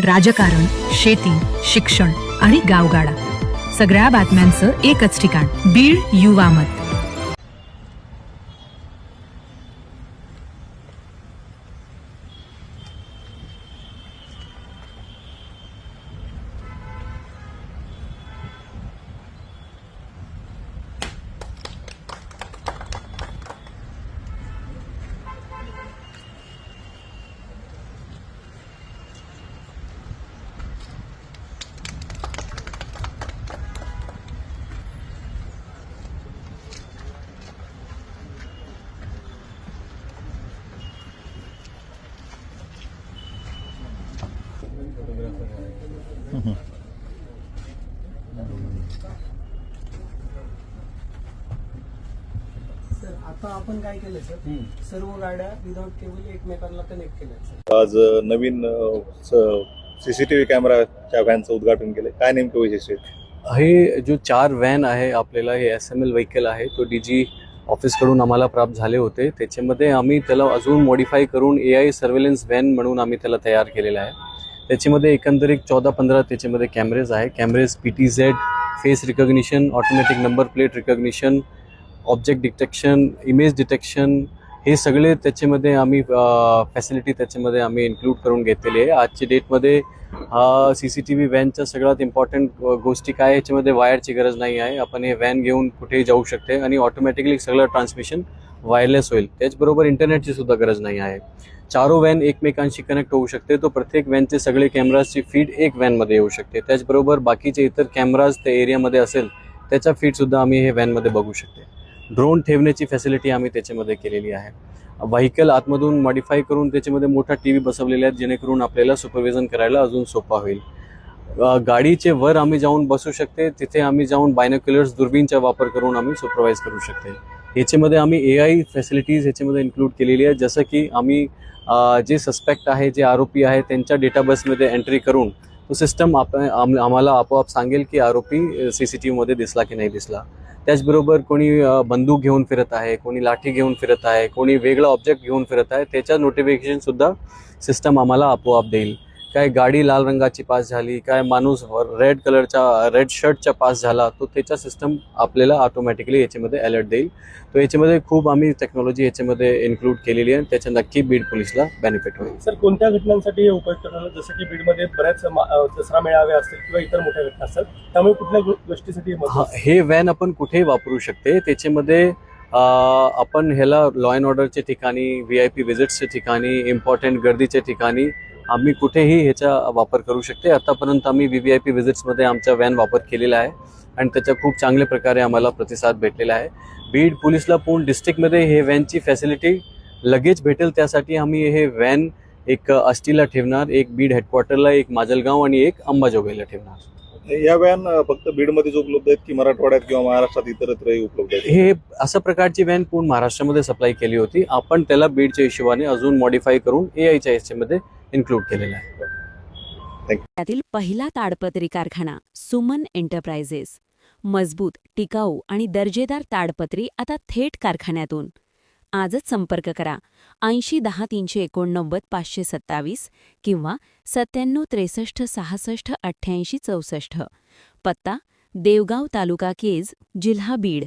राजकारण, शेती, शिक्षण आणि गावगाडा सगळ्या बातम्यांचं एकच ठिकाण, बीड युवा मत. सर आता आपण काय केलं सर, सर्व गाड्या विदाउट केबल एकमेकांना कनेक्ट केल्या. आज नवीन सीसीटीव्ही कॅमेराच्या व्हॅनचं उद्घाटन केलं. काय नेमकं वैशिष्ट्य आहे? हे जो 4 व्हॅन आहे आपल्याला, हे SML व्हेकल आहे, तो DG ऑफिसकडून आम्हाला प्राप्त झाले होते. त्याच्यामध्ये आम्ही त्याला अजून मॉडिफाय करून AI सर्व्हेलन्स व्हॅन म्हणून आम्ही त्याला तयार केलेला आहे. त्याच्यामध्ये एकंदरीत 14-15 त्याच्यामध्ये कॅमेरेज आहे. Cameras PTZ, face recognition, automatic number plate recognition, object detection, image detection, हे सगळे त्याच्यामध्ये आम्ही फॅसिलिटी त्याच्यामध्ये आम्ही इन्क्लूड करून घेतलेली आहे. आजच्या डेटमध्ये CCTV व्हॅनच्या सगळ्यात इम्पॉर्टंट गोष्टी काय, याच्यामध्ये वायरची गरज नाही आहे. आपण हे व्हॅन घेऊन कुठेही जाऊ शकते आणि ऑटोमॅटिकली सगळं ट्रान्समिशन वायरलेस होईल. त्याचबरोबर इंटरनेटची सुद्धा गरज नाही आहे. 4 व्हॅन एकमेकांशी कनेक्ट होऊ शकते. तो प्रत्येक व्हॅनचे सगळे कॅमेराची फीड एक व्हॅनमध्ये येऊ शकते. त्याचबरोबर बाकीचे इतर कॅमेराज त्या एरियामध्ये असेल त्याचा फीडसुद्धा आम्ही हे व्हॅनमध्ये बघू शकते. ड्रोन ठेवण्याची फॅसिलिटी आम्ही त्याच्यामध्ये केलेली आहे. व्हेकल आतमधून मॉडिफाय करून त्याच्यामध्ये मोठा TV बसवलेला आहे, जेणेकरून आपल्याला सुपरविजन करायला अजून सोपा होईल. गाडीचे वर आम्ही जाऊन बसू शकते. तिथे आम्ही जाऊन बायनोक्युलर्स दुर्बीनचा वापर करून आम्ही सुपरवाइज करू शकते. याच्यामध्ये आम्ही AI फॅसिलिटीज ह्याच्यामध्ये इन्क्लूड केलेली आहे. जसं की आम्ही जे सस्पेक्ट आहे, जे आरोपी आहे, त्यांच्या डेटाबेसमध्ये एंट्री करून तो सिस्टम आम्हाला आपोआप सांगेल की आरोपी CCTVमध्ये दिसला की नाही दिसला. त्याचबरोबर कोणी बंदूक घेऊन फिरत आहे, कोणी लाठी घेऊन फिरत आहे, कोणी वेगळा ऑब्जेक्ट घेऊन फिरत आहे, त्याच्या नोटिफिकेशनसुद्धा सिस्टम आम्हाला आपोआप देईल. काय गाडी लाल रंगाची पास झाली, काय माणूस रेड शर्टचा पास झाला, तो त्याचा सिस्टम आपल्याला ऑटोमॅटिकली याच्यामध्ये अलर्ट देईल. तो याच्यामध्ये खूप आम्ही टेक्नॉलॉजी याच्यामध्ये इन्क्लूड केलेली आहे. त्याच्या नक्की बीड पोलीसला बेनिफिट होईल. सर कोणत्या घटनांसाठी हे उपयुक्त ठरलं? जसं की बीडमध्ये बऱ्याच दसरा मेळावे असतील किंवा इतर मोठ्या घटना असतात, त्यामुळे कुठल्या गोष्टीसाठी हे व्हॅन आपण कुठेही वापरू शकते. त्याच्यामध्ये आपण ह्याला लॉ अँड ऑर्डरच्या ठिकाणी, VIP विजिट्सच्या ठिकाणी, इम्पॉर्टंट गर्दीच्या ठिकाणी आम्ही कुठेही ह्याचा वापर करू शकते. आतापर्यंत आम्ही VIP विजिट्समध्ये आमचा व्हॅन वापर केलेला आहे आणि त्याचा खूप चांगल्या प्रकारे आम्हाला प्रतिसाद भेटलेला आहे. बीड पोलीसला पूर्ण डिस्ट्रिक्टमध्ये हे व्हॅनची फॅसिलिटी लगेच भेटेल, त्यासाठी आम्ही हे व्हॅन एक आष्टीला ठेवणार, एक बीड हेडक्वार्टरला, एक माजलगाव आणि एक अंबाजोगाईला ठेवणार. या व्हॅन फक्त बीडमध्येच उपलब्ध आहेत की मराठवाड्यात किंवा महाराष्ट्रात इतरत्रही उपलब्ध आहेत? हे अशा प्रकारची व्हॅन पूर्ण महाराष्ट्रामध्ये सप्लाय केली होती. आपण त्याला बीडच्या हिशोबाने अजून मॉडिफाय करून AIच्या याच्यामध्ये इन्क्लूड केलेला आहे. त्यातील पहिला ताडपत्री कारखाना सुमन एंटरप्राइजेस. मजबूत, टिकाऊ आणि दर्जेदार ताडपत्री आता थेट कारखान्यातून. आजच संपर्क करा 80 10 389 527 किंवा 97 63 66 88 64. पत्ता देवगाव तालुका केज, जिल्हा बीड.